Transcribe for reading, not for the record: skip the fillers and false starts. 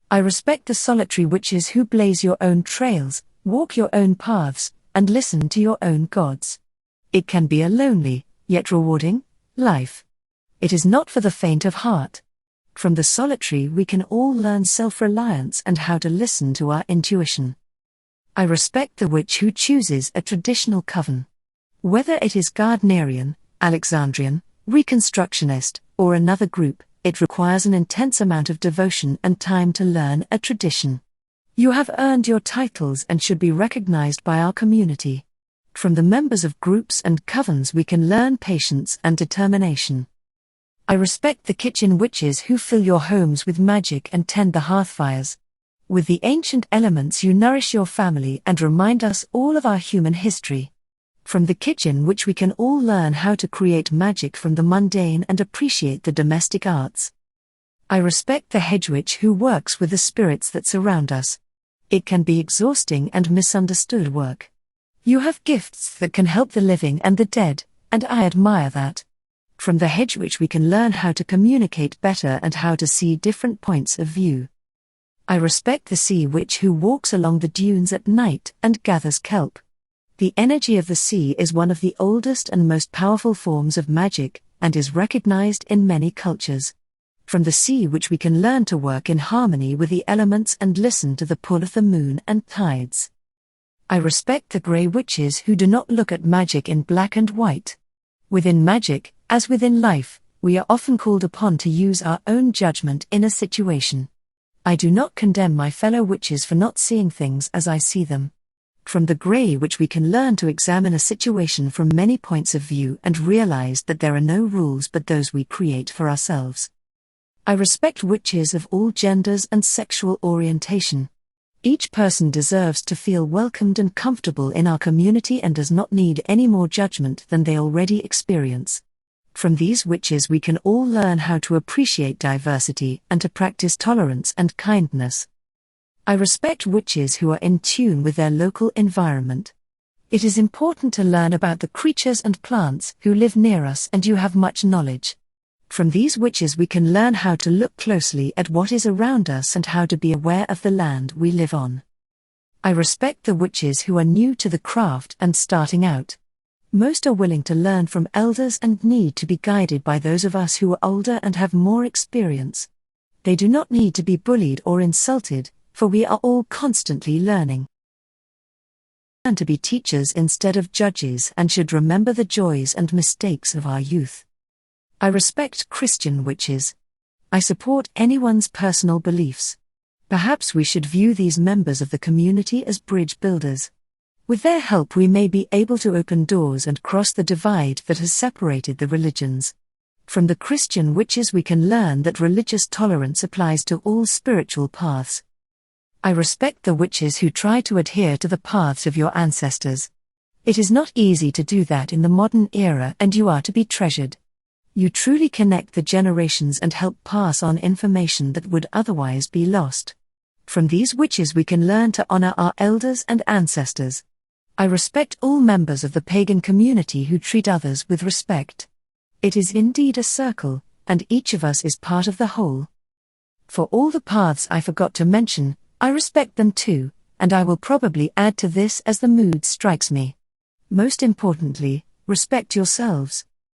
I respect the solitary witches who blaze your own trails, walk your own paths, and listen to your own gods. It can be a lonely, yet rewarding, life. It is not for the faint of heart. From the solitary we can all learn self-reliance and how to listen to our intuition. I respect the witch who chooses a traditional coven. Whether it is Gardnerian, Alexandrian, reconstructionist, or another group, it requires an intense amount of devotion and time to learn a tradition. You have earned your titles and should be recognized by our community. From the members of groups and covens we can learn patience and determination. I respect the kitchen witches who fill your homes with magic and tend the hearthfires. With the ancient elements you nourish your family and remind us all of our human history. From the kitchen witch we can all learn how to create magic from the mundane and appreciate the domestic arts. I respect the hedge witch who works with the spirits that surround us. It can be exhausting and misunderstood work. You have gifts that can help the living and the dead, and I admire that. From the hedge witch we can learn how to communicate better and how to see different points of view. I respect the sea witch who walks along the dunes at night and gathers kelp. The energy of the sea is one of the oldest and most powerful forms of magic, and is recognized in many cultures. From the sea witch we can learn to work in harmony with the elements and listen to the pull of the moon and tides. I respect the grey witches who do not look at magic in black and white. Within magic, as within life, we are often called upon to use our own judgment in a situation. I do not condemn my fellow witches for not seeing things as I see them. From the grey witch we can learn to examine a situation from many points of view and realize that there are no rules but those we create for ourselves. I respect witches of all genders and sexual orientation. Each person deserves to feel welcomed and comfortable in our community and does not need any more judgment than they already experience. From these witches we can all learn how to appreciate diversity and to practice tolerance and kindness. I respect witches who are in tune with their local environment. It is important to learn about the creatures and plants who live near us, and you have much knowledge. From these witches we can learn how to look closely at what is around us and how to be aware of the land we live on. I respect the witches who are new to the craft and starting out. Most are willing to learn from elders and need to be guided by those of us who are older and have more experience. They do not need to be bullied or insulted, for we are all constantly learning. Learn to be teachers instead of judges and should remember the joys and mistakes of our youth. I respect Christian witches. I support anyone's personal beliefs. Perhaps we should view these members of the community as bridge builders. With their help we may be able to open doors and cross the divide that has separated the religions. From the Christian witches we can learn that religious tolerance applies to all spiritual paths. I respect the witches who try to adhere to the paths of your ancestors. It is not easy to do that in the modern era, and you are to be treasured. You truly connect the generations and help pass on information that would otherwise be lost. From these witches we can learn to honor our elders and ancestors. I respect all members of the pagan community who treat others with respect. It is indeed a circle, and each of us is part of the whole. For all the paths I forgot to mention, I respect them too, and I will probably add to this as the mood strikes me. Most importantly, respect yourselves.